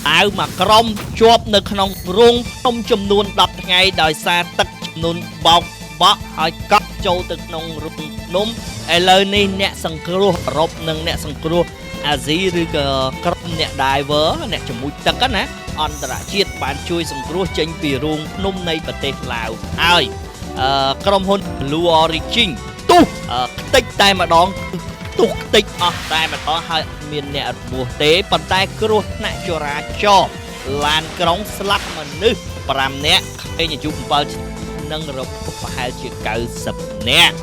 ឡាវមកក្រុមជាប់នៅក្នុងរោងភ្នំចំនួន10ថ្ងៃដោយសារទឹកចំនួនបោកបក់ហើយកប់ចូលទៅក្នុងរោងភ្នំឥឡូវនេះអ្នកសង្គ្រោះអឺរ៉ុបនិងអ្នកសង្គ្រោះអាស៊ីឬក៏ក្រុមអ្នក diver អ្នកជំនួយទឹកណាអន្តរជាតិបានជួយសង្គ្រោះចេញពីរោងភ្នំនៃប្រទេសឡាវហើយក្រុមហ៊ុន Blue Origin ទុះខ្ទេចតែម្ដងទុះខ្ទេចអស់តែម្ដងហើយអត់មានអ្នករបួសទេប៉ុន្តែគ្រោះថ្នាក់ចរាចរណ៍ឡានក្រុងស្លាប់មនុស្ស5នាក់ក្មេងអាយុ7ឆ្នាំនិងរបួសប្រហែលជា90នាក់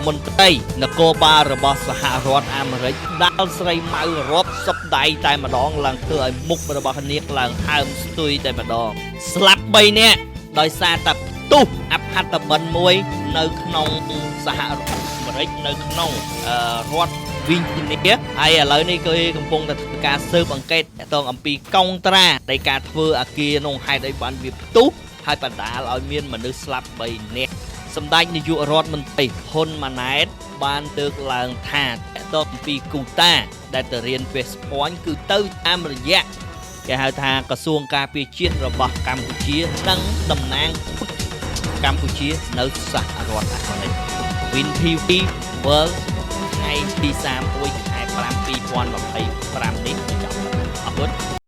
មន្ត្រីនគរបាលរបស់សហរដ្ឋអាមេរិកដាល់ស្រីម៉ៅរាប់សិបដៃតែម្ដងឡើងធ្វើឲ្យមុខរបស់នាងឡើងហើមស្ទុយតែម្ដងស្លាប់3នាក់ដោយសារតែផ្ទុះអភត្តបិណ្ឌមួយនៅក្នុងសហរដ្ឋអាមេរិកនៅក្នុងរដ្ឋវីនជីនីហើយឥឡូវនេះគេកំពុងតែធ្វើការស៊ើបអង្កេតតងអំពីកុងត្រានៃការធ្វើអាគារនោះហេតុអីបានវាផ្ទុះហើយបណ្ដាលឲ្យមានមនុស្សស្លាប់3នាក់សម្ដេចនាយករដ្ឋមន្ត្រីហ៊ុនម៉ាណែតបានលើកឡើងថាតកអំពីគូតាដែលទៅរៀន West Point គឺទៅតាមរយៈគេហៅថាក្រសួងការពារជាតិរបស់កម្ពុជានិងតំណាងកម្ពុជានៅសហរដ្ឋអាមេរិក Win TV World ថ្ងៃទី31ខែ5 2025នេះចប់អរគុណ